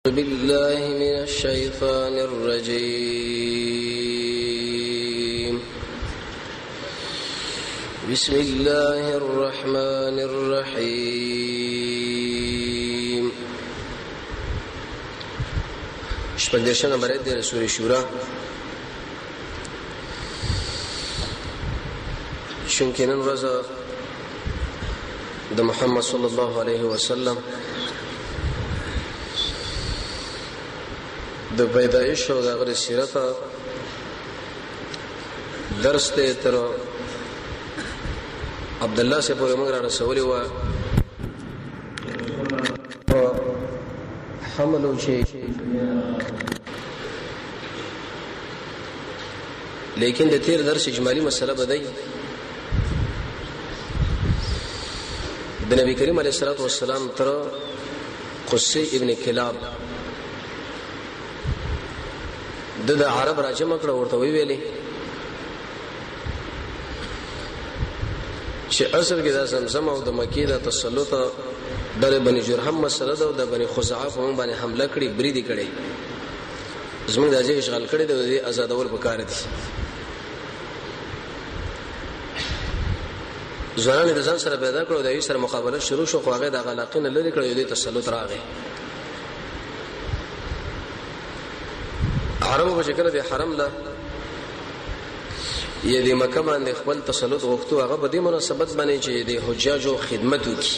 بالله من الشيطان الرجيم بسم الله الرحمن الرحيم شپږدېرشمه نمبر د سورې شورا چونکه نن ورځ د محمد صلی الله علیه وسلم د پیدایش او د هغه سیرت درس ته تر عبد الله سے پورې موږ را رسولي و حملو شي لیکن د تیر درس اجمالی مسله بدای د نبی کریم علیه الصلاه والسلام تر قصي ابن کلاب د عرب راجمه کړه ورته ویلې چې اصل کې د زمزم او د مکی د تسلط در بني جرهم مسله ده او د بني خزاعه په باندې حمله کړي بریدي کړي زموږ د ځای اشغال کړي د آزادول وکړ دي ځوانان د ځان سره پیدا کړو د یو سره مقابله شروع شو خو هغه د علاقې نه لري کړی د تسلط راغی عربو په شکل د حرم له یا د مکه باندې خپل تسلط وختو هغه په دې مناسبت باندې چې د حجاجو خدمت وکړي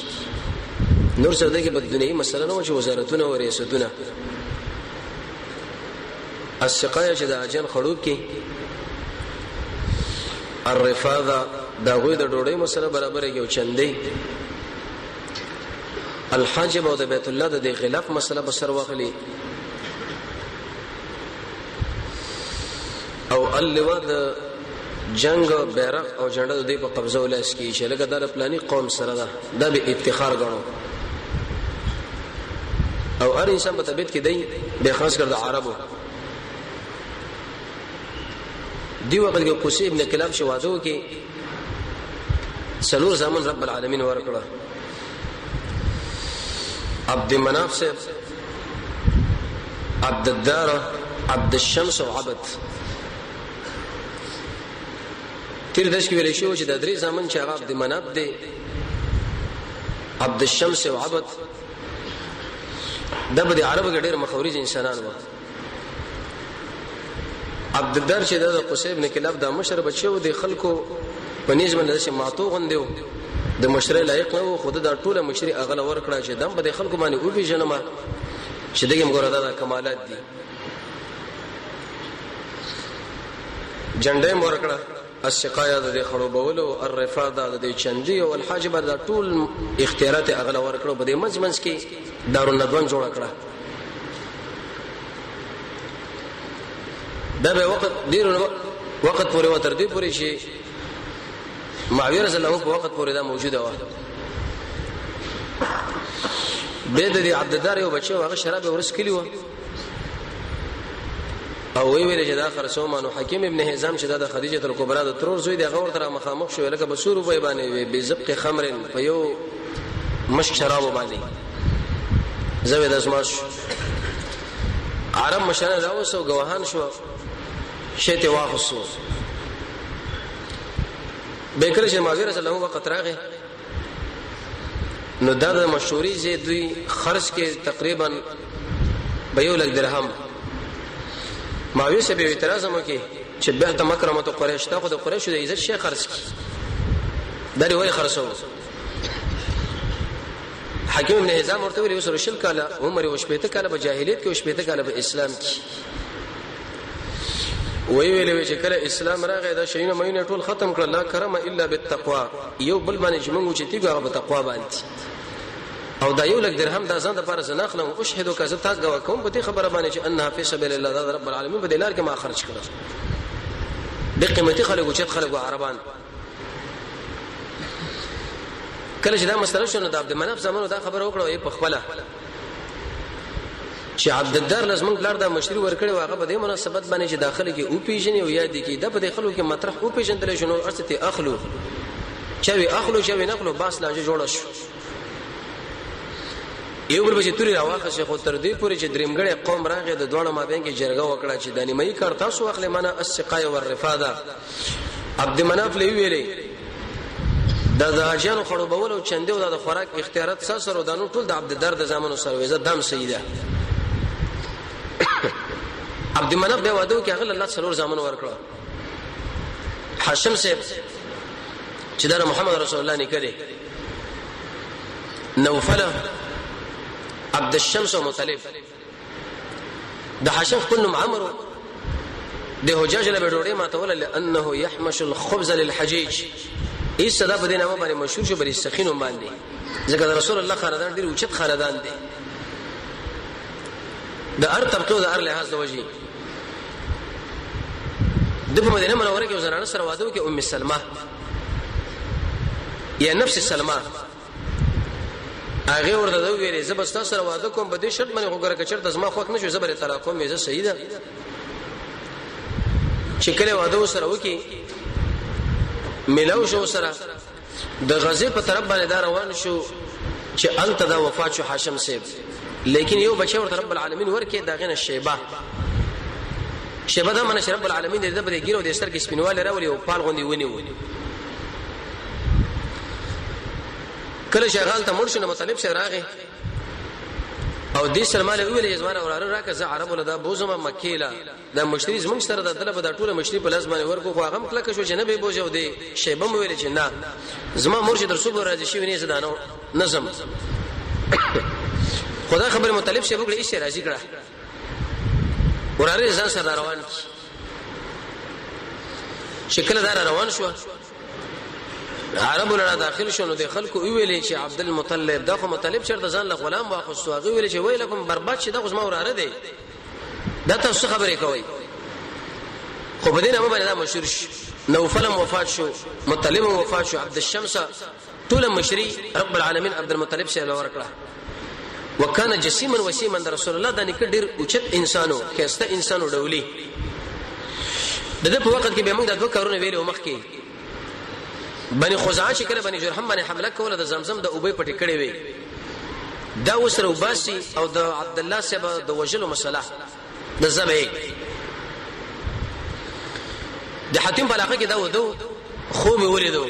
نور څه ده کې په دنیوي مسله نه و چې وزارتونه او ریاستونه السقايه چې د اجن خړوب کې الرفاضه دا غوی د ډوډۍ مسله برابر یو چندې الحاجب او د بیت الله د غلاف مسله بسر واخلي او اللواء د جنگ بیرغ او جنډه د دې په قبضه ولاس کې چې لکه د پلاني قوم سره ده د به افتخار غنو او هر انسان په طبيعت کې دی به خاص کر د عربو دی وخت کې قصي ابن کلاب شوادو کې سلور زمان رب العالمین ورکړه عبد مناف سے عبد الدار عبد الشمس او عبد تیر داش کې ویل شو چې د درې زمان چې هغه عبد مناف دی عبد الشمس او عبد د بده عربو کې ډېر مخورج انسانان وو عبد الدار چې د قصي ابن کلاب د مشر بچو د خلکو په نيز باندې چې ماتو غندو د مشر لایق نه وو خود د ټوله مشري اغله ورکړه چې دم په خلکو باندې او پیژنما چې دغه مګوردا د کمالات دي جنډه ورکړه السقايه د خړوبولو الرفاضه د چندي او الحاجب د ټول اختیارات اغله ورکړه په دې منځ کې دارالندوان جوړ کړه دا به وخت پورې وتر دې پورې شي معاویه رضی الله په وخت پورې دا موجوده و به د عبد الدار یو بچو هغه شراب ورس کلی و او ویل چې دا خرڅومانو حکیم ابن حزام چې د خدیجه الکبرى د ترور زوی د غور تر مخامخ شو لکه بسور په باندې به زبق خمر په یو مش شراب باندې زوی د اسماش عرب مشانه راوسو غواهان شو شته واخصو بیکر چې ماوی رسول الله وخت راغی نو دا د مشهوري زی دوی خرج کې تقریبا به یو لک درهم ماوی سے به اعتراض مو کې چې به ته مکرمه قریش ته خو د قریش د عزت شي خرج کی دری وای خرڅو حکیم ابن حزام ورته ویل وسره شل کاله عمر او شپته کاله په جاهلیت کې او شپته کاله په اسلام کې ویل چې کله اسلام راغی دا شینه مینه ټول ختم کړل لا کرم الا بالتقوا یو بل باندې جمعو چې تیګه په تقوا باندې او دا یو لک درهم دا ځان د پاره زناخله او اشهدو کذ تاسو غوا کوم په دې خبره باندې چې انها فی سبیل الله دا رب العالمین په دلار کې ما خرج کړل د قیمتي خلکو چې خلکو عربان کله چې دا مسله شنو د عبد مناف زمانو دا خبره وکړه په خپل چې عبد الدار لازم لار دا مشري ورکړي واغه په دې مناسبت باندې چې داخله کې او پیژنې او یاد کې دا په دې خلکو کې مطرح او پیژندل شنو ارته اخلو چوي اخلو چوي نخلو باس لاجه جوړ شو یو بل بچی توري راواخه خو تر دې پورې چې درېمګړې قوم راغی د دوړو مابین کې جرګه وکړه چې دانی مې کار تاسو اخلي معنا السقای والرفاده عبد مناف لوي ویلې د ځاجانو خړوبول او چنده او د خوراک اختیارات سره دانو ټول د عبد در د زمانو سره وېزه دم سیده عبد مناف به وادو کې هغه الله سلور زمانو ورکړه هاشم سے چې دا محمد رسول الله نه کړي نوفل عبد الشمس ومطلب د هاشم كلهم عمرو د حجاج له ډوړې ما تول لانه يحمش الخبز للحجيج ای صدا په دینه باندې مشهور شو بری سخینو باندې ځکه رسول الله خاندان ډیر اوچت خاندان دي د ار طبقه د ار لحاظ د وجه د په مدینه منوره کې وزرانه سره واده کې ام سلمہ یا نفس سلمہ هغه ورته ویلې زبستا سره واده کوم په دې شرط باندې وګوره کچر د زما خوښ نشو زبر طلاق کوم یې صحیح ده چې کله واده سره وکي ملاو شو سره د غزه په طرف باندې دا روان شو چې انت دا وفات شو هاشم صاحب لیکن یو بچی ورته رب العالمین ورکه دا غنه شیبه دا من رب العالمین دې په ګیرو د ستر کې سپینواله راولي او پال غوندي ونی کله شغال ته مرشد مطلب شه راغی او دې سلمانه ویلې زمانه وراره راکه زه عربو لدا بوزم مکیلا دا مشتری زمون سره د طلب د ټوله مشتری په لازمانه ورکو خو هغه کله شو چې نه به بوجو دې شیبه مو ویلې چې نه زما مرشد رسول راځي شي ونی زدانو نظم خدا خبر مطلب شه وګړي شي راځي کړه وراره ځان سره روان شکل دار روان شو عربو لرا داخل شو نو د خلکو ویلې چې عبد المطلب دغه مطلب چرته ځان له غلام واخستو هغه ویلې چې ویلکم برباد شي دغه ما وراره دی دا تاسو خبرې کوي خو په دې نه باندې دا مشهور شو نوفل وفات شو مطلب وفات شو عبد الشمس طول مشري رب العالمین عبد المطلب شه ورکړه وکانه جسیما وسیما رسول الله دا نک ډیر اوچت انسانو خسته انسانو ډولي دغه په وخت کې به موږ د دوه کارونه ویلو مخ کې بني خزاعه چې کله بني جرهم باندې حمله کوله د زمزم د اوبې پټې کړې وي دا وسره وباسي او د عبد الله سبا د وجلو مسله د زبې د حاتم په علاقه کې دا ودو خوب ولیدو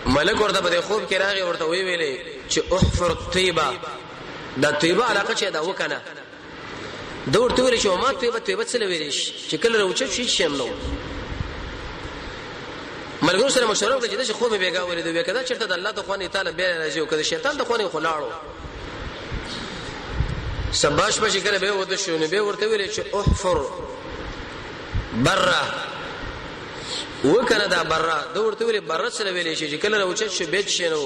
ملک ورته په خوب کې راغی ورته وی ویلې چې احفر طيبه دا طيبه علاقه چې دا وکنه دا ورته ویل چې ما طيبه څه ویلې چې کله روچ شي شم نو ملګرو سره مشوره وکړه چې خوب به گاوري دوی کدا چرته د الله تعالی تعالی به راځي او کدا شیطان د خوني خلاړو سباش په شکل به وته شو نه به ورته ویل چې احفر بره وکنه دا بره دا ورته ویل بره سره ویل چې کله راوچت شو بیت شنو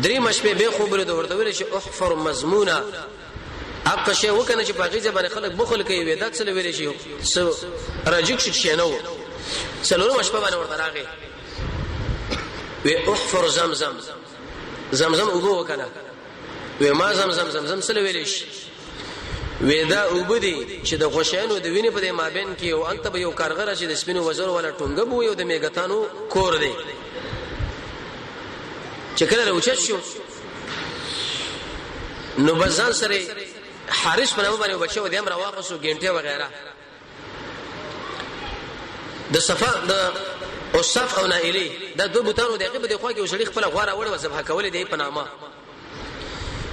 درې مشپه به خوب له ورته ویل چې احفر مضمونه اق شی وکنه چې باغی ځبانه خلک بخل کوي ودا سره ویل چې راجک شنو سلورم شپه باندې ورته راغی وی احفر زمزم وګو وکنه وی ما زمزم سره ویلش وی دا وبدي چې د غوښانو د وینې په مابین کې او انت به یو کارغره چې د سپینو وزر ولا ټونګه بو یو د میګتانو کور دی چې کله راوچت شو نو بزان سره حارث په نامه باندې بچو د امر واقصو ګنټه وغیرہ د صفا د اوصاف او نائلی دا دوه بوتانو دغه په دغه کې وسړي خپل غواره وړه ذبح کول دی په نامه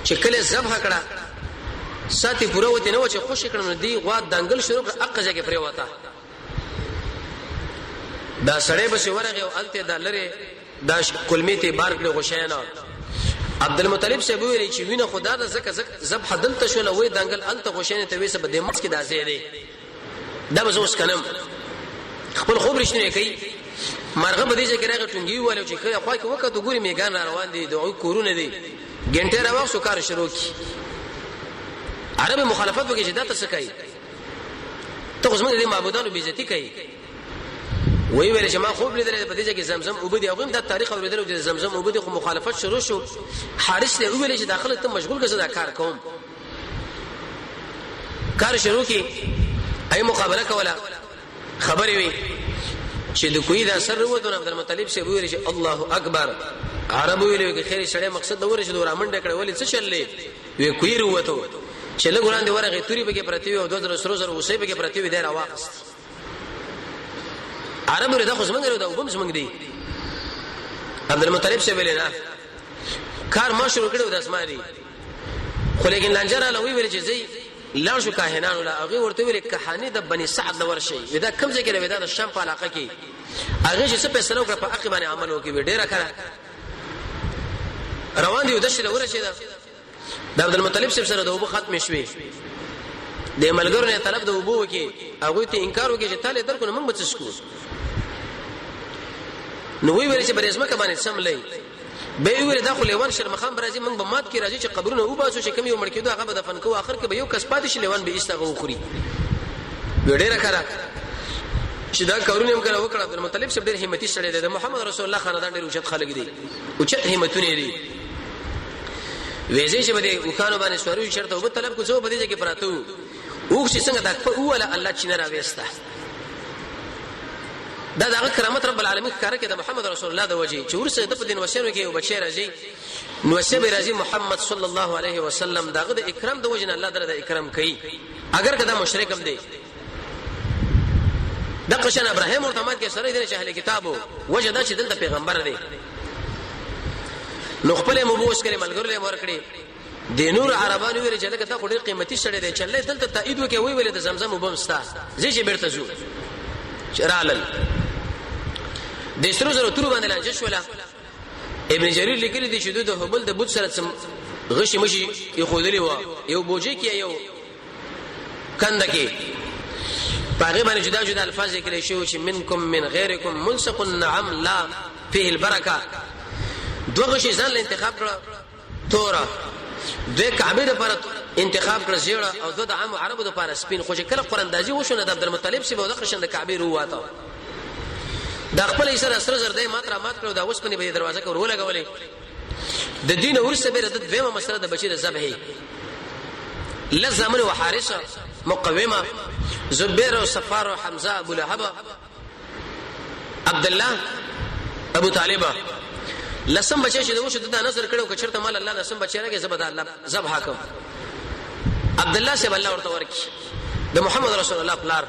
چې کله ذبح کړه ساتي پوره وته نو چې خوشی کړه دی غوا دنګل شروع کړه اقځه کې پرې وتا دا سړی به ورغه او الته د لری دا کلمیته بار کړه غشینا عبد المطلب سے ویل چې وینه خدا د زکه ذبح دلته شو لوي دنګل الته غشینه ته وسه بده مس کې دا زی دی دا به اوس کنم خپل خوب رښتینه کوي مرغه بده چې راغه ټنګي والو چې کله خو کې وکړه ګوري میګان روان دي دوی کورونه دي ګنټه راو شو کار شروع کی عرب مخالفت وکړي چې دا څه کوي ته خو زموږ د معبودانو بیزتی کوي وی ویل چې ما خوب لیدل په دې کې زمزم وبدي او د تاریخ اوریدل چې زمزم وبدي خو مخالفت شروع شو حارث له ویل چې داخله ته مشغول کړه دا کار کوم کار شروع کی ای مقابله کوله خبرې وي چې د کوی دا سر وته عبد المطلب شه ویل چې الله اکبر عرب ویل کې خیر سره مقصد د ورشه د رامنډه کړه ولې څه چللې وی کوی وته چې له ګران دی ورغه توري به کې پرتی او 2000 وسې به کې پرتی وي دا واقست عرب ورته خو زمنګ دا وبم زمنګ دی عبد المطلب شه ویل نه کار ما شروع کړو د اسماري خو لیکن لنجر له ویل چې زی لاړ شو کاهنانو لا هغه ورته ویل کهانی د بني سعد نور شي ودا کم ځای کې ودا د شام په علاقه کې هغه چې څه په سلو کړ په عقبانه عمل وکي ډیره کړه روان دی د شله ورشه دا عبد المطلب سره د وبو ختم شوي د ملګرو نه طلب د وبو وکي هغه ته انکار وکي چې تاله درکو موږ بچ سکو نو ویل چې برېزمه کبانه سملې به ویل داخله لیوان شرمخان برازي موږ به مات کی راځي چې قبرونه او باسو چې کمی عمر کېدو هغه به دفن کوو اخر کې به یو کس پاتې شي لیوان به استغه وخوري وړه راکړه چې دا کارونه هم کړه وکړه عبد المطلب شه ډېر همتی سره دی د محمد رسول الله خاندان ډېر اوچت خلک دي اوچت همتونه دي وېځي چې بده وکانو باندې سوارو شرط او طلب کو څو بده کې پراتو او چې څنګه دا په اوله الله چې نه راويسته دا دغه کرامت رب العالمین کار کې د محمد رسول الله د وجه چې ورسره د دین وسینو کې یو بچی راځي نو سبه راځي محمد صلی الله علیه وسلم دغه د اکرام د وجه نه الله دره د اکرام کوي اگر کدا مشرک هم دی د قشن ابراهیم ورتمات کې سره د اهل کتابو وجه دا چې دلته پیغمبر دی نو خپل مبوس کړي ملګرو له مور کړي د نور عربانو ویل چې لکه دا ډېر قیمتي شړې دی چې دلته تایید وکي ویل د زمزم وبمستا زی چې بیرته زو چرالل د سرو زرو تر باندې لنجش ولا ابن جرير لیکلی دی چې د هبل د بوت سره غشي مشي یو خودلی و یو بوجي کې یو کنده کې پاغه باندې جدا جدا الفاظ لیکل شو چې منکم من غیرکم منسق النعم لا فيه البرکه دوه غشي ځان انتخاب کړ تورا د کعبه لپاره انتخاب کړ زیړه او د عام عربو لپاره سپین خو چې کله قراندازي وشونه د عبد المطلب سی به د قشن د کعبه رواته دا خپل سره سره زر دای ماتره مات کړو دا اوس په دې دروازه کې ورولګولې د دین ورسره به د دویمه مسله د بچی د ذبح لزمن وحارثه مقومه زبیر او صفار او حمزه ابو لهب عبد الله ابو طالب لسم بچی چې دوی شته د نظر کړو کچرته مال الله لسم بچی راګه زبد الله ذبح حکم عبد الله سے الله ورته ورکی د محمد رسول الله پلار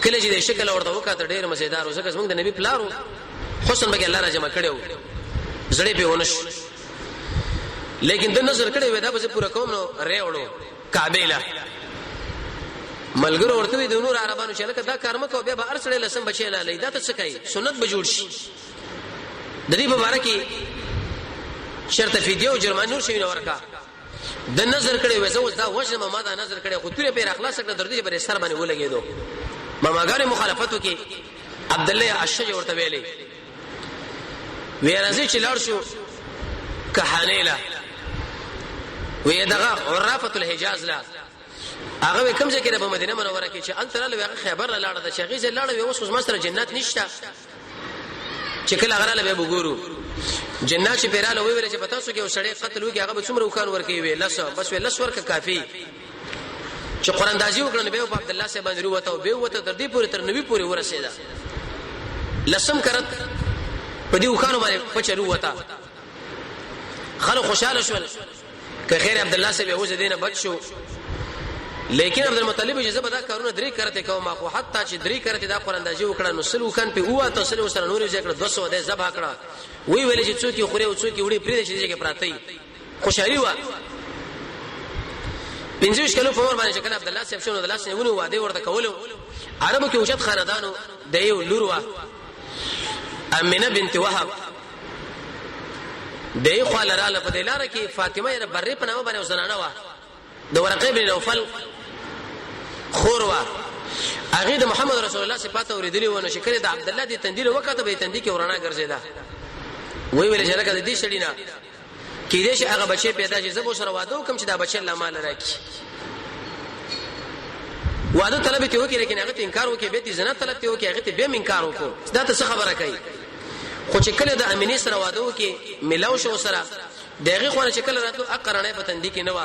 کله چې د شکل ورته وکړه ډېر مزیدار او ځکه څنګه د نبی پلارو حسن به الله را جمع کړو زړې په ونش لیکن د نظر کړي ودا به پورا کوم نو ریوړو کعبه له ملګرو ورته د نور عربانو چې لکه دا کار مکو به ارسله لسم بچی نه لیدا ته څه کوي سنت به جوړ شي د دې مبارکي شرط فدیه او جرمانور شي نو ورکا د نظر کړي وځو دا وښه ما دا نظر کړي خو تورې په اخلاص کړه درته به سر باندې ولګېدو ماماګانې مخالفتو کې عبد الله اشج ورته ویلې ویرازي چې لار شو کحانیلا وې دغه عرافه الحجاز لا هغه کوم ځای کې د مدینه منوره کې چې انتر له خیبر لاړه د شیخ زې لاړه اوس خو مستر جنت نشته چې کله غره له وګورو جنات چې پیراله ویل چې پتا سو کې وسړی قتل وکي هغه به څومره وکان ورکي وی لس بس وی لس ورکه کافی چې قران دازي وکړنه به په عبد الله صاحب باندې وروته او به وته تر دې پورې تر نبی پورې ورسېدا لسم کرت په دې وکانو باندې پچرو وتا خلک خوشاله شول که خیر عبد الله صاحب یو ځدینه بچو لیکن عبد المطلب اجازه بدا کارونه درې کرته کوم خو حتی چې درې کرته دا قران دازي وکړه نو سلو کان په اوه تاسو سره نور یې کړ 200 د ذبح کړه وی ویل چې څوک خوري او څوک وړي پرې چې کې پراته خوشالي و 15 کلو په عمر باندې چې عبد الله صاحب شنو د لاس نه ونه واده ورته کولو عربو کې اوچت خاندانو د یو لور وا امنه بنت وهب دې خو لراله په دلاره کې فاطمه یې برې په نامه باندې وزنانه وا د ورقه بن نوفل خور وا هغه د محمد رسول الله صفات اوریدلی و نو شکر د عبد الله دې تندیل وکړه به تندی کې ورانه ګرځیدا وی ویل چې راکړه دې شړینا کې دې چې هغه بچي پیدا شي زبو سره واده وکم چې دا بچي الله مال راکړي واده طلب ته وکړي لیکن هغه انکار وکړي به دې زنا طلب ته وکړي هغه ته به انکار وکړي دا څه خبره کوي خو چې کله د امینی سره واده وکړي ملاو شو سره دغه خو چې کله راتلو اقرانه په تندی کې نه و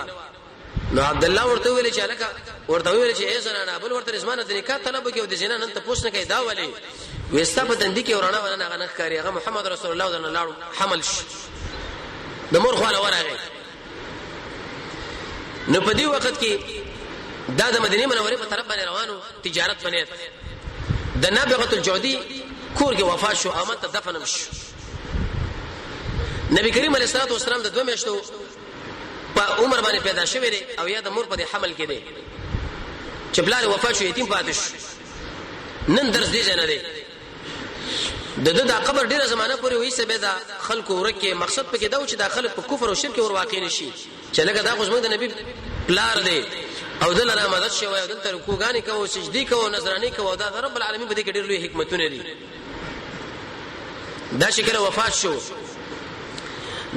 نو عبد الله ورته ویل چې الکا ورته ویل چې ای زنانه بل ورته رضوانه د نکاح طلب کوي د زنا نن ته پوښتنه کوي دا ولي وستا په دندې کې ورانه ورانه غنخ کاری هغه محمد رسول الله صلی الله علیه وسلم حمل شي د مور خواله ورغی نو په دې وخت کې دا د مدینه منورې په طرف باندې روانو تجارت باندې د نابغه الجودي کور کې وفات شو امت دفن شو نبی کریم علیه الصلاه والسلام د 2 میاشتو په عمر باندې پیدا شوی دی او یا د مور په حمل کې دی چې بلار وفات شو یتیم پاتې شو نن درس دی نه دی د قبر ډیره زمانہ پورې وې سبه دا خلکو ورکه مقصد پکې دا چې داخله په کفر او شرک ور واقع نشي چې لکه دا غوښمن د نبی بلار دی او دل را مدد شوی او دلته رکوعانی کوو سجدي کوو نظرانی کوو دا رب العالمین په دې کې ډېر لوی حکمتونه دي دا شکل وفات شو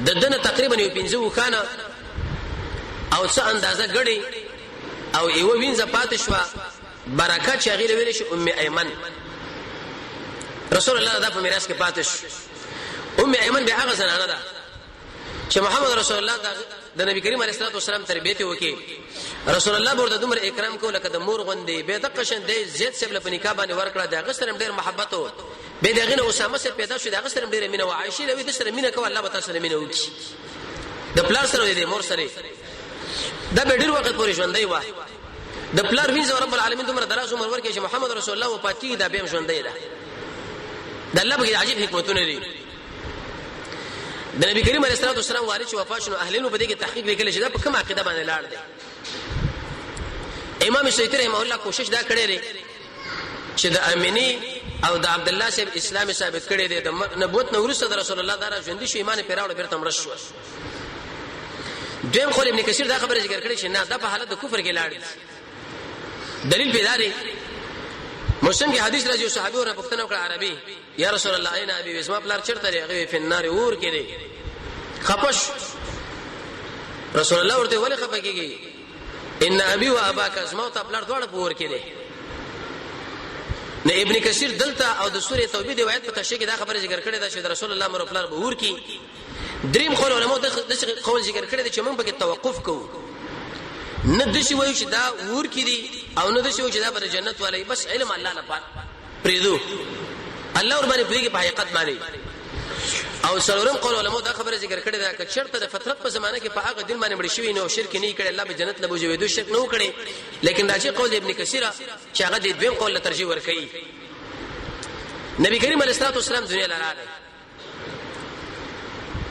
د دنه تقریبا یو 15 خانه او څه اندازه غړي او یو وینځه پاتې شو برکات شغیله ویل شي ام ایمن رسول الله دا په میراث کې پاتې شو ام ایمن به هغه زنانه ده چې محمد رسول الله د نبی کریم علیه الصلاه والسلام تربیته وکي رسول الله ورته دومره اکرام کو لکه د مور غوندې به د قشن دی زید سبل په نکاح باندې ورکړه د غسرم ډیر محبت او به دغه نو اسامه سره پیدا شو د غسرم ډیر مینه او عائشه لوي د سره مینه کو الله به تاسو سره مینه وکي د پلار سره د مور سره دا به ډیر وخت پورې ژوندۍ و د پلار وینځ رب العالمین دومره دراز عمر ورکړي چې محمد رسول الله وفاتي دا به ژوندۍ ده د الله به عجیب حکمتونه دي د نبی کریم علیه الصلاه والسلام وارث چې وفات شنو اهلینو په دې کې تحقیق وکړي چې دا په کوم عقیده باندې لاړ دي امام شیخ رحمه الله کوشش دا کړی دی چې د امینی او د عبد الله صاحب اسلام ثابت کړی دی د نبوت نو ورسره د رسول الله دره ژوند شو ایمان پیراوړ بیرته مړ شو دیم خو ابن کثیر دا خبره ذکر کړی چې نه دا په حالت د کفر کې لاړ دي دلیل پیدا دی مسلم کې حدیث راځي صحابي ورته پوښتنه وکړه عربي یا رسول الله اين ابي اسما پلار چرته دی هغه په النار اور کې دی خپش رسول الله ورته ولې خپه کیږي ان ابي واباك اسما ته پلار دواړه پور کې دی نه ابن کثیر دلته او د سوره توبه دی روایت په تشریح کې دا خبره ذکر کړې ده چې رسول الله مر پلار به اور کې دریم خو علماء د قول ذکر کړی دی چې موږ به توقف کوو نه د شي وایو چې دا ور کې دي او نه د شي وایو چې دا پر جنت والي بس علم الله لپاره پریدو الله ور باندې پریږي په حقیقت باندې او څلورم قول علماء دا خبره ذکر کړی دا چې شرط د فطرت په زمانه کې په هغه دین باندې مړ شوی نه او شرک نه کړي الله به جنت لبوځي وي دوی شرک نه وکړي لیکن دا چې قول ابن کثیر چې هغه د دویم قول له ترجیح ور کوي نبی کریم علیه الصلاه والسلام دنیا لاره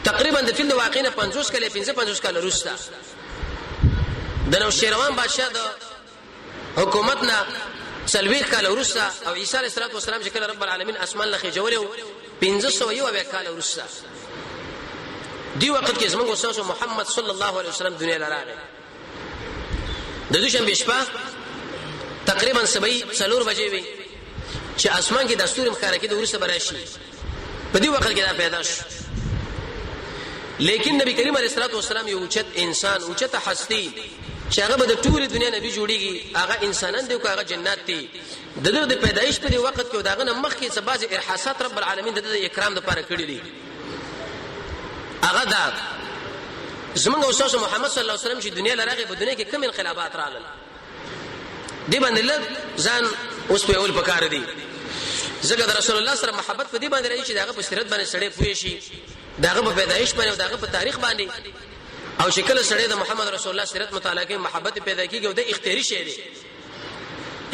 تقریبا د فیل واقعینه 50 کله 55 کله روستا د نو شیروان بادشاہ د حکومت نه سلويخ کال ورسا او عیسی علیه السلام چې کله رب العالمین اسمان لخي جوړو 1501 کال ورسا دی وخت کې زموږ استاد محمد صلی الله علیه وسلم دنیا لراغه د دوشنبه شپه تقریبا 7:00 بجې وي چې اسمان کې دستور مخارکې د ورسه براشي په دې وخت کې دا پیدا شو لیکن نبی کریم علیه الصلاه والسلام یو اوچت انسان اوچت هستی چې هغه د ټول دنیا نبی جوړیږي هغه انسانان دی او هغه جنات دي د پیدایش په وخت کې داغه مخ کې څه بعض ارحاسات رب العالمین د اکرام لپاره کړی دي هغه دا زمونږ استاد محمد صلی الله علیه وسلم چې دنیا لراغه په دنیا کې کوم انقلابات راغلل دی باندې ځان اوس په اول پکار دي ځکه د رسول الله سره محبت په دې باندې راځي چې داغه په سیرت باندې سړې پوي شي داغه په پیدایش باندې او داغه په تاریخ باندې او شکل سره د محمد رسول الله سیرت مطالعه کې محبت پیدا کیږي او د اختیاري شی دی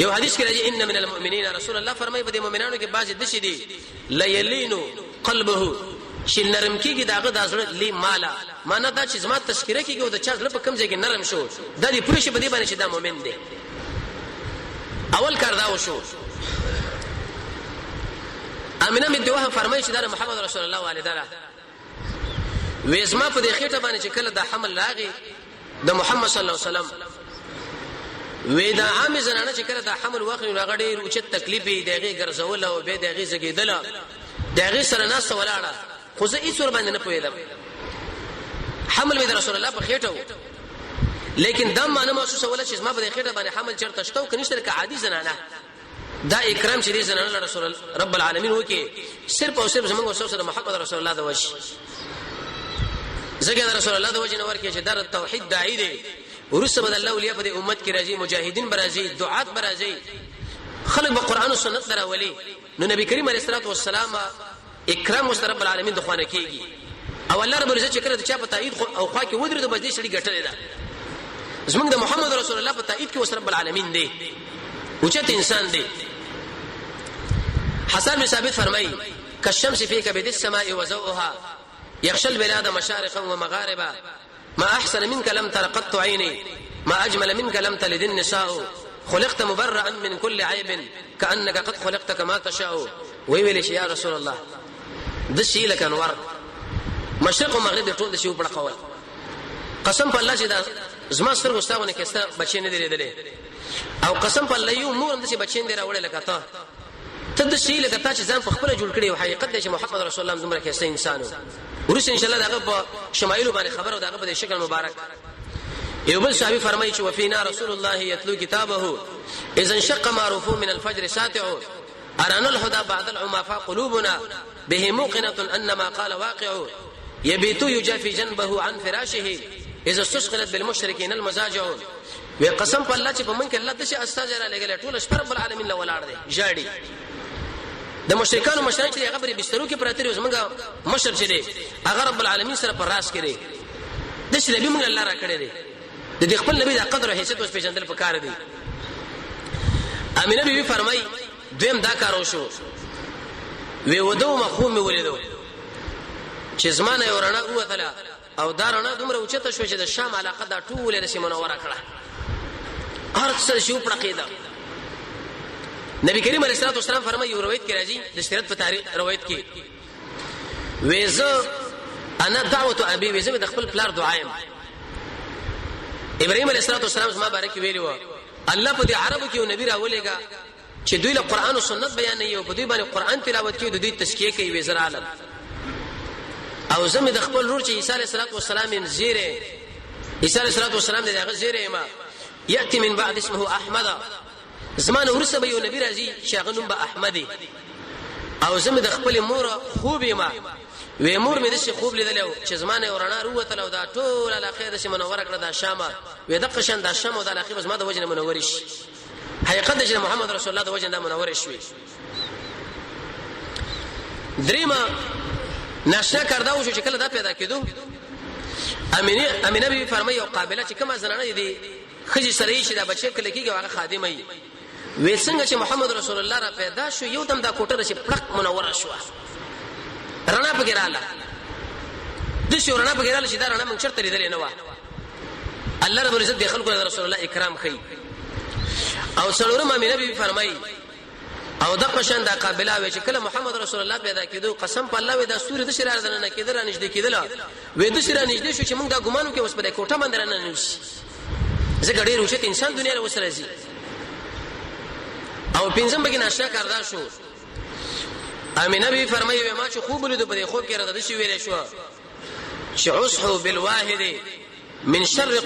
یو حدیث کې راځي ان من المؤمنین رسول الله فرمایي په د مؤمنانو کې بعض د شي دي لیلینو قلبه چې نرم کیږي داغه د ازړه لی مالا معنا دا چې زما تذکره کیږي او د چا ځل په کم ځای کې نرم شو د دې پوښي په دې باندې چې دا مؤمن دی اول کار دا وشو امینه بنت وهب فرمایي چې دا محمد رسول الله علیه وسلم وېزما په دې خېټه باندې چې کله د حمل راغی د محمد صلی الله علیه وسلم وې دا عام زنانه چې کله د حمل واخلي راغړي اوچت تکلیفې دغه ګرځول او به دغه زګیدل دغه سره ناس ولاړه خو زه هیڅ ور باندې نه پوهیدم حمل مې د رسول الله په خېټه و لیکن دا معنی محسوسه ولا چې زما په دې خېټه باندې حمل چرته شتو کني سره عادي زنانه دا اکرام چې دې زنانه رسول رب العالمین وکي صرف او صرف زموږ سره محمد رسول الله د وش زګر رسول الله د وجه نور کې چې در توحید داعی دی ورسه بد الله ولیا په امت کې راځي مجاهدین برازي دعات برازي خلق به قران او سنت دراولي نو نبی کریم علیه الصلاه والسلام اکرام رب العالمین د خوانه کیږي او الله رب العزت چې کړه د چا په تایید او خوا کې ودرې د بجې شړي ګټلې ده زمونږ د محمد رسول الله په تایید کې رب العالمین دی اوچت انسان دی حسن بن ثابت فرمایي كالشمس في كبد السماء وزوءها يخشى البلاد مشارقا ومغاربا ما احسن منك لم تر قط عيني ما اجمل منك لم تلد النساء خلقت مبرئا من كل عيب كانك قد خلقت كما تشاء ويلي يا رسول الله د شي لك انوار مشرق او مغرب ټول د شی په قول قسم په الله چې دا زما سره واستاونه کسته بچی نه دی لیدلې او قسم په الله یو مور د شي بچی نه راوړل لکه ته د شی لکه تا چې ځان په خپل جوړ کړی او حقیقت دی چې محمد رسول الله زموږ کې انسان ورس ان شاء الله دغه په شمایل باندې خبر او دغه په شکل مبارک یو بل صحابي فرمایي چې وفينا رسول الله يتلو كتابه اذا انشق معروف من الفجر ساتع ارانا الهدى بعد العمى قلوبنا به موقنه ان ما قال واقع يبيت يجافي جنبه عن فراشه اذا استشغلت بالمشركين المزاجع وقسم بالله چې په من کې الله د شي استاجر لګل ټول شپه رب العالمین له ولاړ دی جاړي د مشرکانو مشران چې هغه په بسترو کې پراته دي زمونږ مشر چې دی هغه رب العالمین سره پر راس کړي د شي نبی موږ الله را کړی دی د دې خپل نبی د قدر او حیثیت اوس پیژندل پکار دی امینه بیبي فرمای دویم دا کار وشو وی ودو مخوم ولیدو چې زمانه ورانه اوتله او دارانه دومره اوچته شو چې د شام علاقه دا ټول رسې منوره کړه هر څه شو پړقیدا نبی کریم علیه الصلاه والسلام فرمایي یو روایت کې راځي د سیرت په تاریخ روایت کې وېزه انا دعوه ابي وېزه د خپل پلار دعایم ابراهيم عليه الصلاه والسلام زما بارک ویلو الله په دې عربو کې نبی راولېګا چې دوی له قران او سنت بیان نه یو په دوی باندې قران تلاوت کوي دوی تزکیه کوي وزر عالم او زمي د خپل رور چې عيسى عليه السلام زیره عيسى عليه السلام دغه زیره ما ياتي من بعد اسمه احمد زمان ورسه به یو نبی راځي شاغنم به احمدي او زمي د خپل مور خوب ما وې مور مې د شي خوب لیدل چې زمانه ورانه روته لو دا ټول علاقه د شي منوره کړه د شام وې د قشن د شام او د علاقه بس ما د وجنه منور شي حقیقت د محمد رسول الله د وجنه منور شي دریما ناشنا کړدا و چې کله دا پیدا کېدو امینه بي فرمایي او قابله چې کومه زنانه دي خجی سره شي دا بچي کله کېږي هغه خادمه وي وې څنګه چې محمد رسول الله را پیدا شو یو دم دا کوټه شي پړق منور شو رڼا پګراله د شو رڼا پګراله چې دا رڼا موږ چرته لیدل نه و الله رب العزت د خلکو رسول الله اکرام کوي او څلورم امینه بي فرمایي او د قشن د قابله وي چې کله محمد رسول الله پیدا کېدو قسم په الله وي دا سورې د شرار نه کېدل نږدې کېدل وې د شرار نږدې شو چې موږ دا ګمانو کې اوس په کوټه باندې نه نوشي زګ ډېر اوچت انسان دنیا له وسره زی او پنځم بګی ناشنا کاردا شو امینه بي فرمایي ما چې خوب لیدو په خوب کې راځي شو ویل شو چې عصحو بالواحد من شر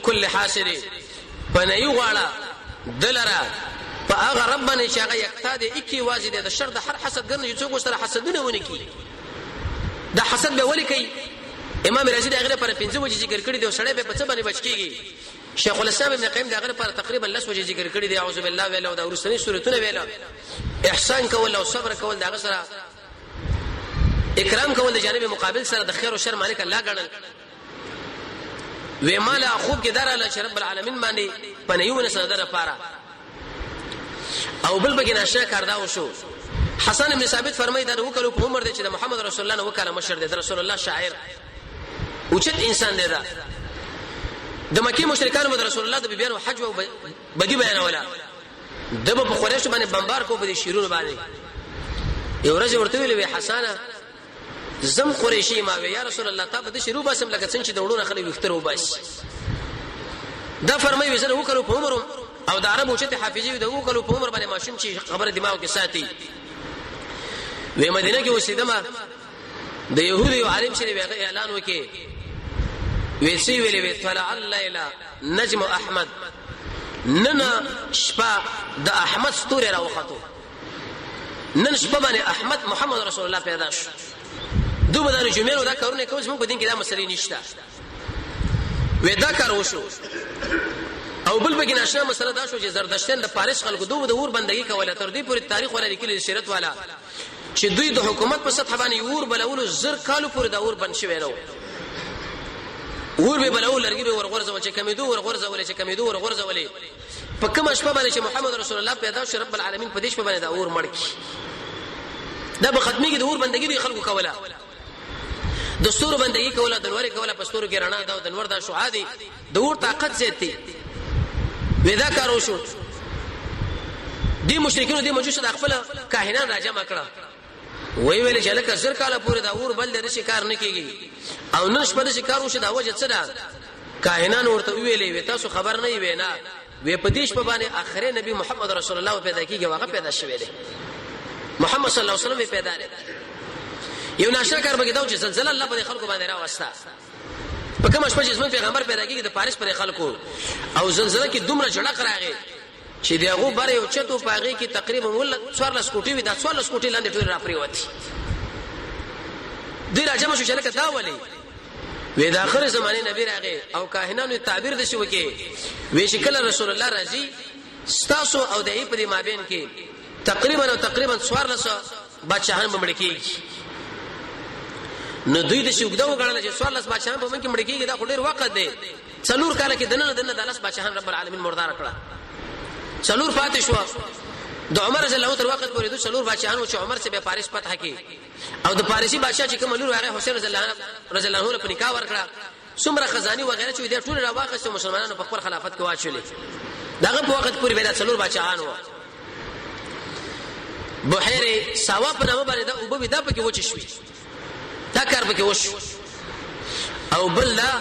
كل حاسد فنيو غالا دلرا فاغه ربنا چې هغه یقتاد اکی واجد د شر د هر حسد ګرنه چې څوک سره حسدونه ونی کی دا حسد به ولي کوي امام رازي دغه پر 15 وجه ذکر کړی دی او سړی په څه باندې بچ کیږي شیخ الاسلام ابن قیم دغه پر تقریبا لس وجه ذکر کړی دی اعوذ بالله ویل او د ورسنی سورتونه ویل احسان کول او صبر کول دغه سره اکرام کول د جانب مقابل سره د خیر او شر مالک الله ګڼل و مال اخوب کې دراله چې رب العالمین باندې پنيونه سره لپاره او بل بګی نشه کاردا وشو حسن ابن ثابت فرمایي دا وکړو په عمر دي چې محمد رسول الله وکاله مشر دي رسول الله شاعر اوچت انسان دی دا د مکی مشرکانو د رسول الله د بیان او حج او بدی بیان ولا دبه په قریش باندې بمبار کو په شیرونو باندې یو ورځ ورته ویل حسانه زم قریشی ما یا رسول الله تا په شیرو باسم لکه څنګه چې دوړونه خلک وخترو باش دا فرمایي وسره وکړو په عمر او د عربو چې حافظي د وکړو په عمر باندې ماشوم چې خبره دماغ کې ساتي وې مدینه کې اوسېدم د يهودي عالم شری اعلان وکي ویسی ویلې طلع الليل نجم احمد نن شپه د احمد ستوري راوخته نن شپه باندې احمد محمد رسول الله پیدا شو دوه د جمعې دا کارونه کوي موږ په دین کې دا مسلې نشته ودا کار وشو او بل بګین آشنا مسله دا شو چې زردشتین د پاریس خلکو دوه د اور بندګي کوله تر دې پورې تاریخ ولا لیکل شریعت والا چې دوی د حکومت په سطح باندې اور بلولو زر کالو پورې د اور بند شوی نو اور به بلول لرګي به ورغورځول چې کمیدو ورغورځول چې کمیدو ورغورځول په کوم شپه باندې چې محمد رسول الله پیدا شو رب العالمین په دې شپه باندې د اور مړکی دا به ختمي کې د اور بندګي به خلکو کوله دستور بندګي کوله د نور کوله پستور کې رڼا دا د نور دا شعاع دي د اور طاقت زیاتي ودا کارو شو دي مشرکین دي مجوس د خپل کاهنان راجمع کړه وی ویل چې لکه زر کاله پورې دا اور بل د شکار نه کیږي او نن شپه د شکار وشه دا وجه څه ده کاهنان ورته ویلې تاسو خبر نه وي نه وی پدیش په باندې اخره نبی محمد رسول الله پیدا کیږي واقع پیدا شوی دی محمد صلی الله علیه وسلم پیدا دی یو ناشکر بګی دا چې زلزلہ الله په خلکو باندې راوستا په کوم شپه چې زموږ پیغمبر پیدا کیږي د پاریس پر خلکو او زلزلہ کې دومره جړق راغی چې دغه بره یو چتو پاغي کې تقریبا ول 14 کوټي وي دا 14 کوټي لاندې ټول راپری وتی دی راځم شو چې لکه دا ولي وې د اخر زمانه نبی راغی او کاهنانو تعبیر د شو کې وې شکل رسول الله راځي ستاسو او دای په دې مابین کې تقریبا 14 بچهان بمړ کېږي نو دوی د شوګدو غړل چې 14 بچهان په من کې مړ کېږي دا ډېر وخت دی څلور کال کې دنه د 10 بچهان رب العالمین مردار کړه څلور پاتې شو د عمر رضی الله تر وخت پورې د څلور بچهانو چې عمر سے به پاریس فتح کړي او د پاریسی بادشاہ چې کوم لور هغه حسین رضی الله عنه په نکاح ورکړه څومره خزاني وغیرہ چې د ټول راواخسته مسلمانانو په خپل خلافت کې واچولې داغه په وخت پورې به څلور بچهانو بحیره ساوا په نامه باندې دا او به دا پکې وچ شوې دا کار پکې وشو او بل دا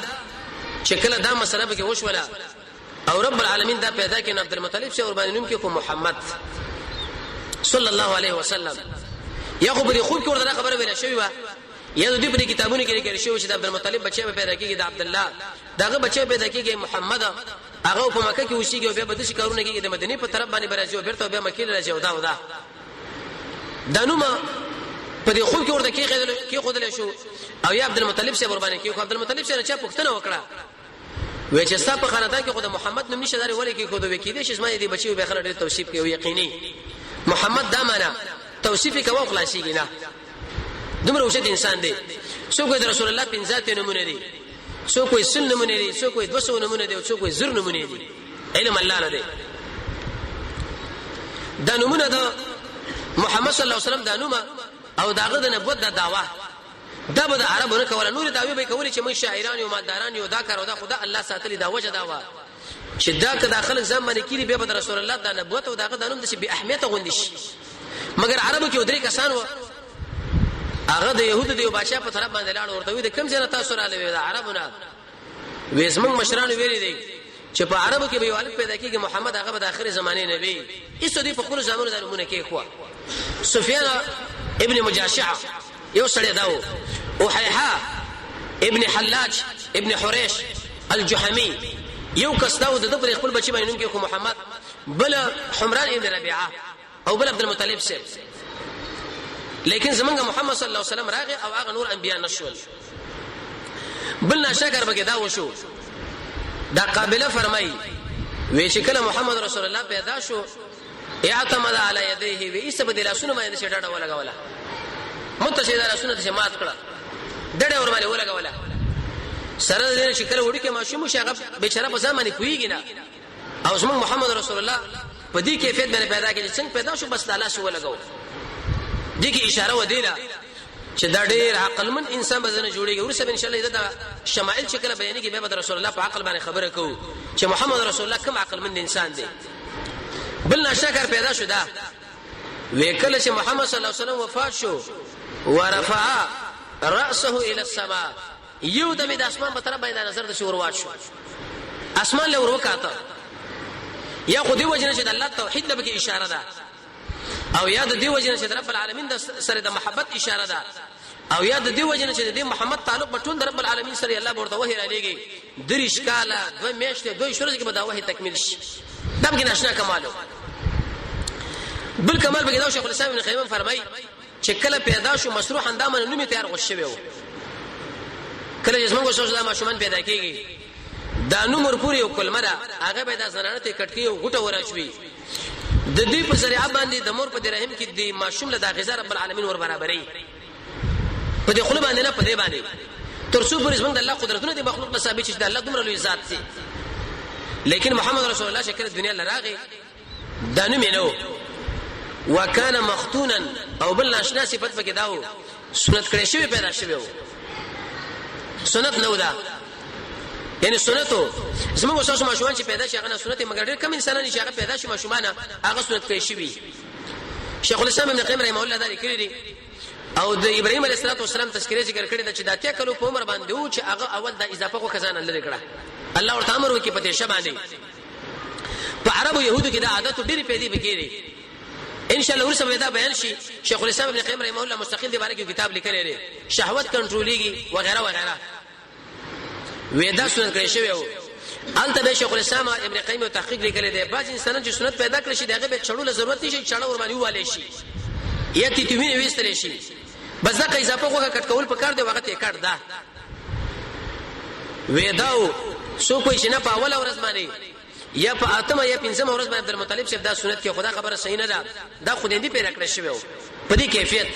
چې کله دا مسله پکې وشوله او رب العالمین دا پیدا کړي عبد المطلب سے قربانی نوم کې کو محمد صلی الله علیه وسلم یا خو به خوب کې ورته خبره ویل شوی و یا د دې په کتابونو کې لیکل شوی چې د عبد المطلب بچي پیدا کیږي د عبد الله داغه بچي پیدا کیږي محمد هغه په مکه کې وشيږي او به د شي کارونه کیږي د مدینه په طرف باندې برازي او بیرته به مکه راځي او دا دانوما په دې خوب کې ورته کې خودل شو او یا عبد المطلب سے قربانی کې خو عبد المطلب سے چا پښتنه وکړه وې چې صاحب خاندان کې خود محمد نوم نشه داري ولې کې خود وې کې دې چې ما دې بچي به خلک ډېر توصیف کوي یقیني محمد دا معنا توصیف کوي خلاصيږي نه دومره وشد انسان دی څوک د رسول الله پنځه نمونه دي څوک سن نمونه دي څوک 200 نمونه دي او څوک زر نمونه دي علم الله نه دی دا نمونه دا محمد صلی الله علیه وسلم دا نومه او داغه د نبوت د دعوا دا به د عربونو کوله نور داوی به کولی چې موږ شاعران یو مالداران یو دا کار او دا خدا الله ساتلی دا وجه دا وا چې دا کدا خلک ځم باندې کړي به د رسول الله د نبوت او داغه د نوم د شي به اهمیت غوندي شي مګر عربو کې درې کسان و هغه د يهود دیو بادشاہ په طرف باندې لاړ ورته وي د کم ځای تاسو را لوي د عربونه وېزمن مشران ویلي دي چې په عربو کې به والد پیدا کیږي محمد هغه د اخر زمانه نبی ایسو دی په خپل زمانه د نمونه کې خو سفیان ابن مجاشع یو سړی داو او حیحا ابن حلاج ابن حریش الجحمی یو کس داو د پر خپل بچی باندې نوم کې خو محمد بل حمران ابن ربيعه او بل عبد المطلب سے لیکن زمونږ محمد صلی الله علیه وسلم راغی او هغه نور انبیا نشول بل ناشکر بګی دا وشو دا قابله فرمای وی شکل محمد رسول الله پیدا شو اعتمد علی یدیه وی سب دلاسونه باندې شډاډه ولګولا متشهدا رسول ته مات کړه ډډه ور باندې ولګولا سره دې شکل وړي کې ماشوم شغب بیچاره په ځمانه کویږي نه او زمون محمد رسول الله په دې کیفیت باندې پیدا کړي څنګه پیدا شو بس الله شو ولګو دې کې اشاره ودیلا چې دا ډېر عقلمن انسان به زنه جوړيږي ورسره ان شاء الله دا شمائل شکل بیانې کې به د رسول الله په عقل باندې خبره کوو چې محمد رسول الله کوم عقلمن انسان دی بل ناشکر پیدا شو دا وکله چې محمد صلی الله علیه وسلم وفات شو ورفع راسه الى السماء یو د اسمان په طرف باندې نظر د شور واچ شو اسمان له ور وکاته یا خو دی وجنه چې د الله توحید له کې اشاره ده او یا د دې وجنه چې رب العالمین د سره د محبت اشاره ده او یا د دې وجنه چې د محمد تعلق بټول د رب العالمین سره الله ورته وحی را لېږي درش کاله دوه میاشتې دوه شورز کې به دا وحی تکمیل شي دا به ناشنا کمالو بل کمال به دا شیخ الاسلام ابن قیم فرمای چې کله پیدا شو مسروح اندامه نومي تیار غوښ شوی و کله چې موږ شوز د ماشومان پیدا کیږي دا نمر پوری او کلمره هغه به دا زنانه ته کټکی او غټه ورشوي د دې په ذریعہ باندې د مور په رحم کې د ماشوم له دا غذا رب العالمین ور برابرې په دې خلک باندې نه په دې باندې تر څو پر اسمن د الله قدرتونه د مخلوق ثابت شي د الله دومره لوی ذات دي لیکن محمد رسول الله شکل دنیا لراغي دانه مينو وکانه مختونا او بل ناشنا صفت پکې داو سنت کړي شوی پیدا شوی سنت نو دا یعنی سنتو زموږ وسوسه ماشومان چې پیدا شي هغه سنت مګر ډېر کم انسانان چې هغه پیدا شي ماشومان هغه سنت کړي شوی شیخ الاسلام ابن قیم رحمه الله دا لیکلی او د ابراهيم عليه السلام تذکرې ذکر کړی دا چې دا ته کلو په عمر باندې و چې هغه اول د اضافه کو خزانه لري کړه الله ورته امر وکي پته شه باندې په عربو يهودو کې دا عادت ډېری پیدا بکېږي ان شاء الله ورسره دا بیان شي شیخ الاسلام ابن قیم رحمه الله مستقل دی باندې کتاب لیکلی دی شهوت کنټرولېږي وغیرہ وغیرہ وېدا سنت کړی شوی و البته به شیخ الاسلام ابن قیم تحقیق لیکلی دی بعض انسانان چې سنت پیدا کړی شي دغه به چړول ضرورت نشي چړه ور باندې والي شي یا تیتوینه وستل شي بس دا اضافه کوه کټ کول پکار دی وخت یې کټ دا وېداو سو کوئی شنه په اول ورځ باندې یا په اتمه یا پنځمه ورځ باندې عبدالمطلب صاحب دا سنت کې خدا خبره صحیح نه ده دا خو دې پیدا کړی شوی په دې کیفیت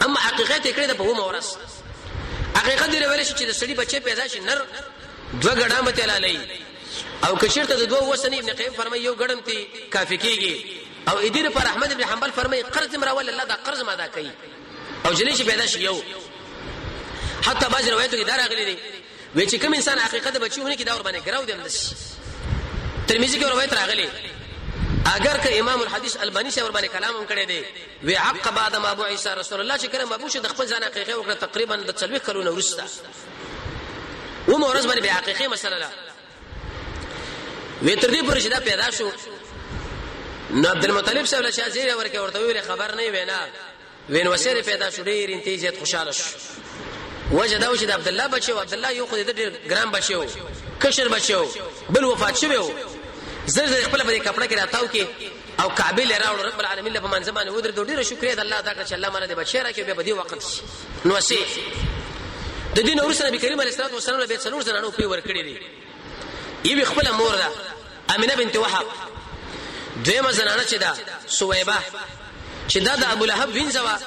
اما حقیقت یې کړی د په ومه ورځ حقیقت دې ویل شي چې د سړي بچي پیدا شي نر دوه غډه مته لالي او کشرته د دوه وسنی ابن قیم فرمایي یو غډم تی کافی کیږي او ادیر پر احمد ابن حنبل فرمایي قرض مراول الله دا قرض ما ادا کوي او جلی شي پیدا شي یو حتی بعض روایتو کې دا راغلي دي وی چې کوم انسان حقیقت بچیونه کې دا ور باندې ګراو دیم دشي ترمذی کې روایت راغلي اگر که امام الحديث الباني سے ور باندې کلام هم کړی دی وی عق بعد ما ابو عيسى رسول الله چې کړه ابو شه د خپل ځان حقیقت وکړه تقریبا د 40 کلونه ورسته و مورز باندې به حقیقي مسله ده وی تر دې پورې چې دا پیدا شو نو عبدالمطلب صاحب له شازیر ورکه ورته ویل خبر نه وینا وین وسره پیدا شو ډیر انتیزیت خوشاله شو وجداو چې د عبد الله بچو عبد الله یو خو د ګرام بچو کشر بچو بل وفات شوی زر خپل په کپڑا کې راتاو کې او کعبه لراو رب العالمین له من زمانه ودر ډیر شکر دې الله دا چې الله مانه دې بچی راکې به دې وخت نو سي د دین اورس نبی کریم علیه الصلاه والسلام به څلور زنانو په ور کړی دي ای خپل مور ده امینه بنت وهب دویمه زنانه چې ده سویبه چې دا د ابو لهب وینځوا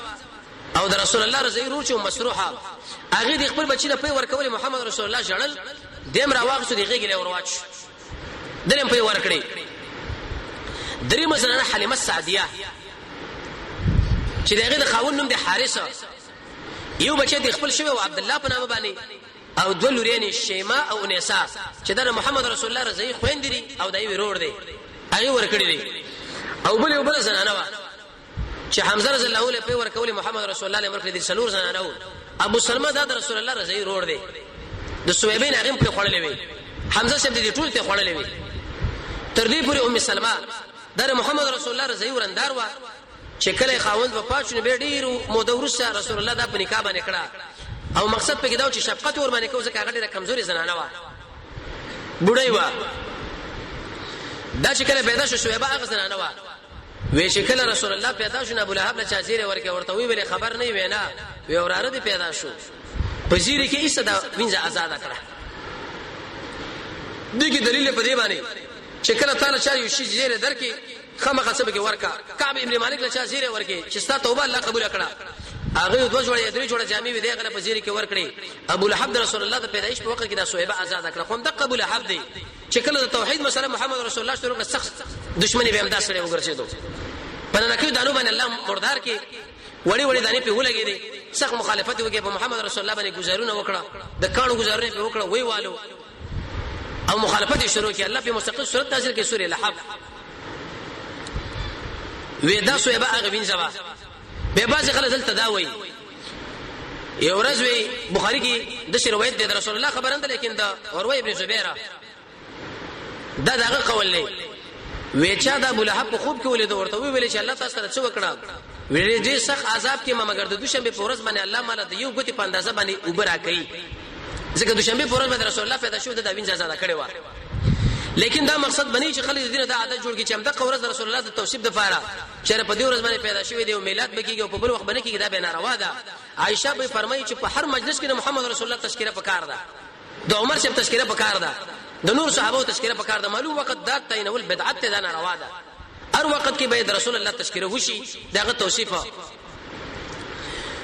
او د رسول الله رضی الله عنه مسروحه هغه د خپل بچی له په ور کول محمد رسول الله جړل دیم راواغ سو دیږي له ورواچ دلم په ور کړی درې زنانه حلیمه السعدیه چې دغه د خاون نوم د حارثه یو بچی د خپل شوی او عبد الله په نامه باندې او دوه لوريانې شیما او نساء چې د محمد رسول الله رضی الله عنه خويندري او دای ورور دی هغه ور کړی دی او بل زنانه وا چې حمزه رضی الله عنه په ور کول محمد رسول الله امر کړی دي څلور زنانه ابو سلمہ د رسول الله رضی الله عنه دی د سویبین هغه په خړلې وي حمزه شپ دې ټول ته خړلې وي تر دې پورې ام سلمہ د محمد رسول الله رضی الله عنه وا چې کله خاوند په پاتونه به ډیرو مودورسه رسول الله د په نکاح باندې کړه او مقصد په کې دا چې شفقت ور باندې کوزه هغه ډیره کمزوري زنانه وا بډای وا دا چې کله پیدا شو سویبه هغه زنانه وا وی چې کله رسول الله پیدا شو ابو لهب له چازیر ورکه ورته وی خبر نه وینا وی اوراره دي پیدا شو په زیری کې ایسه دا وینځه آزاد کړه دغه دلیل په دی باندې چې کله تعالی چا یو شی زیره درکې خامخا سبه کې ورکا کعب ابن مالک له چازیر ورکه چې ستا توبه الله قبول کړه هغه دوه جوړه درې جوړه جامې وی دی هغه په زیری کې ورکړي ابو لهب رسول الله د پیدایش په وخت کې دا سویبه آزاد کړه خو د قبول لهب دی چې کله د توحید مسله محمد رسول الله سره سخت دښمنی به امدا سره وګرځیدو پنه کې دانو باندې الله مردار کې وړي وړي دانه په ولګي دي سخت مخالفت وکړي په محمد رسول الله باندې گزارونه وکړه د کانو گزارونه په وکړه وی والو او مخالفت شروع کړي الله په مستقل صورت نازل کړي سورې لحب ودا سویبه هغه وینځوا به باز خلک دلته دا وایي یو ورځ وی بخاری کې د روایت د رسول الله خبرند لیکن دا اوروی ابن زبیره دا دغه قول دی وېچا د ابو لهب په خوب کې ولید ورته ویل چې الله تاسو سره څه وکړه ویلې دې سخت عذاب کې ما مگر د دوشنبه په ورځ باندې الله مال د یو غتی په اندازه باندې اوبرا کوي ځکه دوشنبه په ورځ باندې رسول الله پیدا شو د وینځه آزاد کړي و لیکن دا مقصد بنی چې خلک دې دا عادت جوړ کړي چې هم د ورځ رسول الله د توصیف د فاره چې په دې ورځ باندې پیدا شوی دی او میلاد بکیږي او په بل وخت باندې کېږي دا به ناروا ده عائشہ به فرمایي چې په هر مجلس کې محمد رسول الله تذکرہ پکار ده د عمر شپ تذکرہ پکار ده د نور صحابه تذکرہ پکار د معلوم وخت دا تعینول بدعت ته نه روا ده هر وخت کې به د رسول الله تذکرہ وشي دغه توصیفه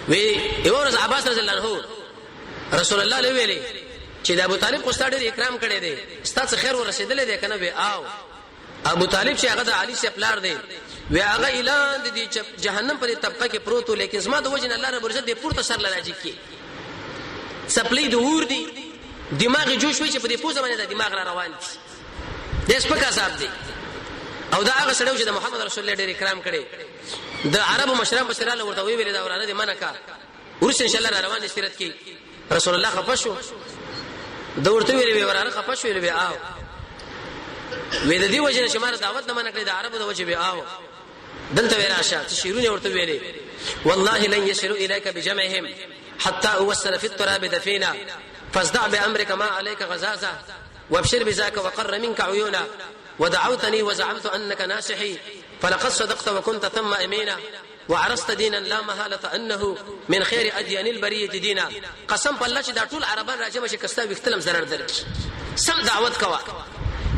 وی یو ورځ عباس رضی الله عنه رسول الله له ویلي چې د ابو طالب کو ستاره اکرام کړي دي ستاسو خیر ورسېدلې ده کنه به آو ابو طالب چې هغه د علي سے پلار دی وی هغه اعلان دي چې جهنم پر طبقه کې پروت لیکن زما د وجه الله رب عزت دې پورته سر لراځي کې سپلې د اور دي دماغ جوش وي چې په دې پوزه باندې د دماغ را روان دي د سپکا صاحب دي او دا هغه سره چې د محمد رسول الله ډېر اکرام کړي د عربو مشران په سره ورته ویل دا ورانه دي منکا ورس ان شاء الله را روان سیرت کې رسول الله خفشو دا ورته ویل ورانه خفشو ویل به آو وې د دې وجه چې مار دعوت نه منکړي د عربو د وجه به آو دلته وراشه شیرونه ورته ویلې والله لن يشروا اليك بجمعهم حتى اوصل في التراب دفينا فاصدع بامرك ما عليك غزازه وابشر بذاك وقر منك عيونا ودعوتني وزعمت انك ناصحي فلقد صدقت وكنت ثم امينا وعرست دينا لا محاله انه من خير اديان البريه دينا قسم بالله چې دا ټول عربان راځي چې کستا وختلم zarar درک سم دعوت کوا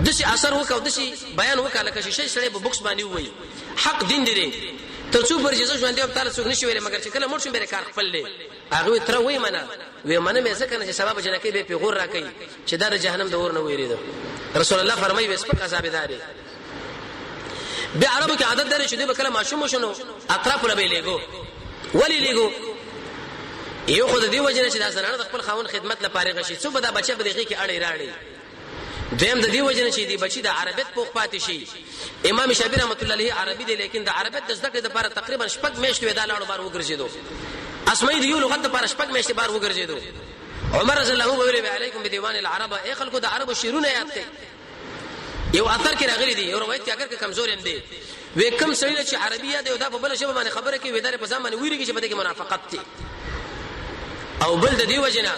دشي اثر وکاو دشي بیان وکاله چې شي سره په بوکس باندې وای حق دین دی تر څو پر جزو ژوند دی تعالی څوک نشي ویل مگر چې کله مرشم به کار خپل له هغه تر وای منه وې منه مې ځکه چې سبب جنکه به پیغور راکې چې دا جهنم د اور نه ویریدو رسول الله فرمایي وس په عذاب داري به عربو کې عادت درې شوی به کله ماشوم شنو اطراف له به لګو ولی لګو یو خدای دی وجنه چې دا زنانه د خپل خاون خدمت لپاره غشي څو به دا بچي په دغه کې اړې راړي دیم د دې وجنه چې دی بچي د عربیت پوخ پاتې شي امام شافعي رحمت الله علیه عربي دی لیکن د عربیت د زده کړې لپاره تقریبا شپږ میاشتې ودا لاړو بار وګرځیدو اسماء دی یو لغت لپاره شپږ میاشتې بار وګرځیدو عمر رضی الله عنه ویل علیکم بدیوان العرب ای خلکو د عربو شیرونه یاد کړئ یو اثر کې راغلي دي یو روایت کې اگر کمزور هم دي وې کم سړی چې عربیه دی او دا په بل شی باندې خبره کوي ودار په ځان باندې ویریږي چې په دې کې منافقت دي او بل د دې وجنه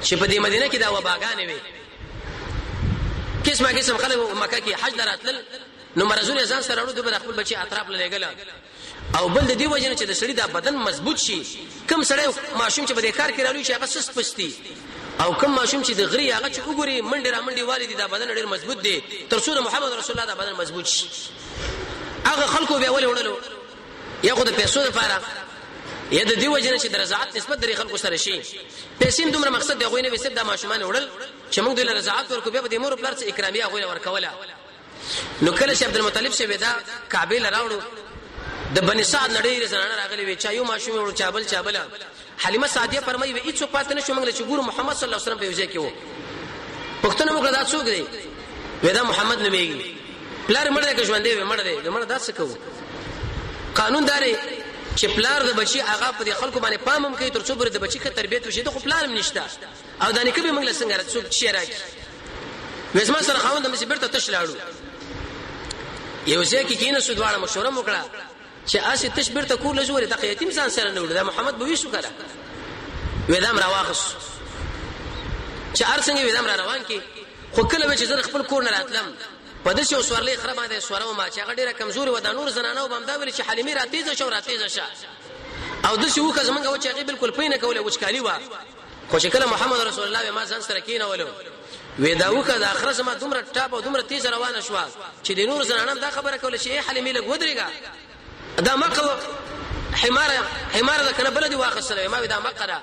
چې په دې مدینه کې دا وباګانې وي قسم خلک مکه کې حج دراتل نو مرزونه ځان سره ورو د خپل بچي اطراف لګل او بل د دې وجنه چې د سړی دا بدن مضبوط شي کم سړی ماشوم چې په دې کار کې راوي چې هغه سست پستی او کم ماشوم چې د غری هغه چې وګوري منډه را منډه والدي دا بدن ډیر مضبوط دی تر څو محمد رسول الله دا بدن مضبوط شي هغه خلکو به ولې وړلو یا خو د پیسو لپاره یا د دې وجنه چې درزعات نسبت لري خلکو سره شي پیسې دومره مقصد دی غوینه وسد د ماشومان وړل چې موږ د رضاعت ورکو به د مور پلار څخه اکرامیه غوینه ورکوله نو کله چې عبد المطلب شه ودا کعبه لراوړو د بني سعد نړۍ زنانه راغلي وی چا یو ماشوم ورو چابل حلیمه سعدیه فرمایي وی هیڅ پاتې نشو موږ چې ګورو محمد صلی الله علیه وسلم په وجه کې وو پښتون موږ دا څوک دی ودا محمد نبیږي پلار مړ دی ژوند دی مړ دی مړ دا څه کوو قانون داري چې پلار د بچي هغه په خلکو باندې پامم کوي تر څو بر د بچي ک تربيت وشي د خپل پلان نشته او دانه کبه موږ څنګه څوک شي راکی وېسما سره خوند مې بیرته تشلاړو یو ځکه کینې سودواړه مشوره وکړه چې اسې تشبیر ته کول جوړه د یتیم ځان سره نه وړه د محمد بوي شو کړه وېدام راواخص چې ارڅنګ وېدام را روان کی خو کله به چې زه خپل کور نه راتلم په دې شو سوارلې خرابه ده سوارو ما چې هغه ډیره کمزوري و د نور زنانو بمدا ویل چې حلیمه را تیزه شو را تیزه شه او د شو که زمونږ و چې هغه بالکل پینه کوله وچکالي و خو چې کله محمد رسول الله ما ځان سره کینه ولو وې دا وکړه د اخر زما دومره ټاپ او دومره تیز روانه شو چې د نور زنانو دا خبره کوله چې حلیمه لګ ودرېګا دا مقه حمار دا کنه بلدي واخصله ما دا مقره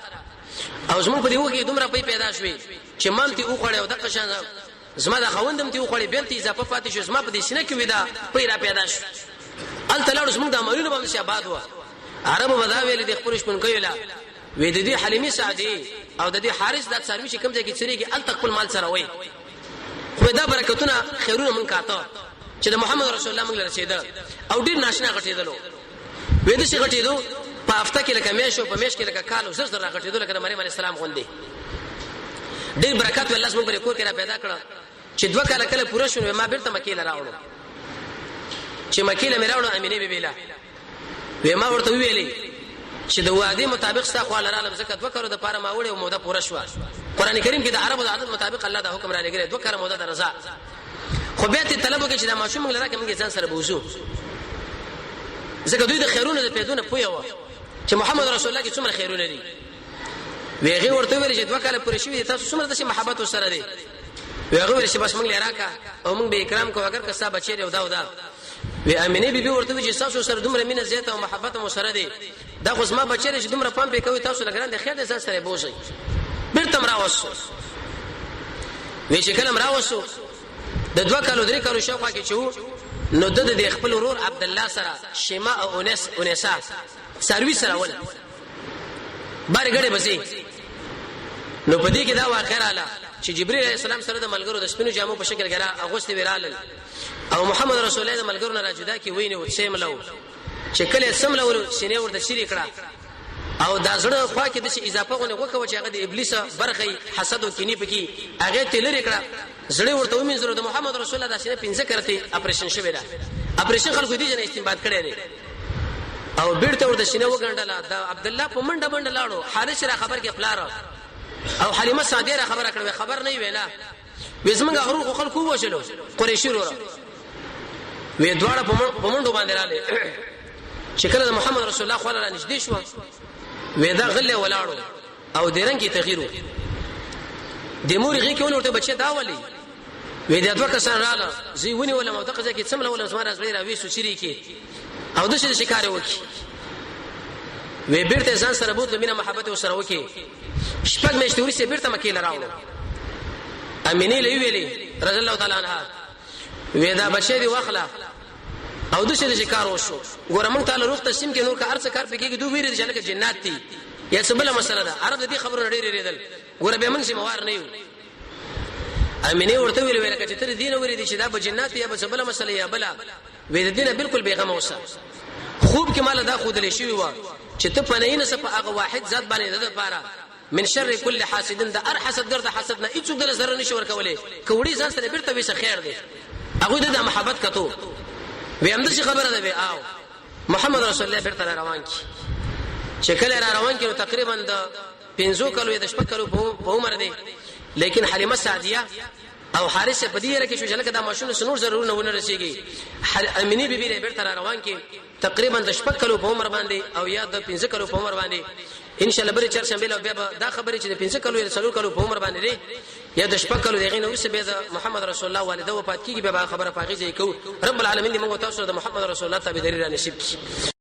او زمون په دیو کې دومره پیدا شوې چې مالتي او خړې او د قشان زما دا خوندم تی خړې بیرته اضافه پاتې شو زما په دې سینه کې ودا پیرا پیدا شو ال تلاړو زمون د عملونو باندې شاباد و عربو ودا ویل د خپل شپن کویلا وې د دې حلیمه سعدي او د دې حارث د سروي چې کوم ځای کې چریږي ال تک خپل مال سره وای خو دا برکتونه خیرونه من کاته چې د محمد رسول الله موږ رسیدا او ډیر ناشنا غټیدلو وې د شي غټیدو په هفته کې لکه میشو په میش کې لکه کالو زر زر غټیدو لکه مریم علی السلام غوندي ډیر برکت الله سبحانه پر کور کې را پیدا کړ چې دوه کاله کله پوره شونه ما بیرته مکه لراوړو چې مکه له میراوړو امینه بیبیلا وې ما ورته ویلې چې د وعده مطابق ستا خو لرالم زکات وکړو د پاره ما وړو موده پوره شو قران کریم کې د عربو د عادت مطابق الله دا حکم را لګره دوه کړه موده د رضا خو به ته طلب وکړي چې دا ماشوم موږ لره کومه ځان سره بوزو زکه دوی د خیرونو د پیدونه پویو چې محمد رسول الله کې څومره خیرونه دي ویغه ورته ویل چې دوه کاله پوره شوی تاسو څومره د محبت سره دي هغه ورته چې بس موږ لراکا او موږ به اکرام کوو اگر کسا بچی او دا وی امینه بیبي ورته چې تاسو سره دومره مینه زیاته او محبت مو سره دی دا خو ما بچی چې دومره پام کوي تاسو لګران د خیر د ځان سره بوزي بیرته راوسو وی چې کلم راوسو د 2 کالو 3 کالو شاوخوا کې چو نو د خپل ورور عبد الله سره شیما او اونیسا سرویس سره ول بار غړې بسې نو پدې کې دا واقع رااله چې جبرئیل علیه السلام سره د ملګرو د سپینو جامو په شکل غره اغوست ویرال او محمد رسول الله د ملګرو نه راجدا کې ویني او سیملو چې کله سملو سینې ورته شری کړه او دا زړه خوا کې د اضافه غونه وکوي چې هغه د ابلیس برخې حسد او کینی پکې هغه تلری کړه زړه ورته ومن زړه د محمد رسول الله د سینې پنځه کرته اپریشن شوی دا اپریشن خلکو دي جن استنباط کړي دي او بیرته ورته سینې وګڼډله دا عبد الله په منډه منډه لاړو حارث را خبر کې پلار او حلیمه سعدیه را خبره کړې خبر نه وینا وزمنګ غرو خلکو وشلو قریشی ورو وی دواړه په منډو باندې رااله چې کله محمد رسول الله صلی الله علیه وسلم نږدې شو وی دا غله ولاړو او درنګ کې تغییر د مورغي کې ورته بچي دا ولي وی دا دوه کسان رااله زی ونی ولا متقزه کې څمله ولا زما راځي راوي سوچري کې او د شکار وکي وی بیرته ځان سره بوت مینه محبت سره وکي شپږ میاشتې ورسې بیرته مکه لراوړو امینه لوي ویلي رضی الله تعالی عنها وی دا بچی دی واخلا او د شکار وشو ګوره موږ تعالی روح تسلیم کې نور کا ارڅ کار پکې دوه ویری دي چې جنات دي یا څه بل مسله ده عرب دې خبرونه ډېرې ریدل ګوره به موږ سي موار نه یو امینه ورته ویل چې تر دین ورې دي چې دا به جنات یا به څه بل مسله یا بل وی د دینه بالکل بیغمه اوسه خوب کې مال دا خود لې شوی و چې ته پنه نه صف هغه واحد ذات باندې د پاره من شر كل حاسد د ار حسد ګرځه حسد نه هیڅ در زره نشور کولې کوړي ځان سره بیرته وسه خیر دی هغه د محبت کتو وی هم د خبره ده او محمد رسول الله بیرته روان کی چې کله روان کی نو تقریبا د 5 کلو یا د 10 کلو په عمر دی لیکن حلیمه سعدیه او حارث په دې رکه شو چې لکه دا ماشوم سنور ضرور نه ونه رسیږي امینه بیبي بیرته روان کی تقریبا د 10 کلو په عمر باندې او یا د 15 کلو په عمر باندې ان شاء الله بری چرشم بیل بیا دا خبره چې د 15 کلو یا 4 کلو په عمر باندې دی یا د 10 کلو دغه نو څه به د محمد رسول الله والده وفات کیږي به خبره پاغي ځای کو رب العالمین دې موږ تاسو د محمد رسول الله تابعداري را نصیب کړي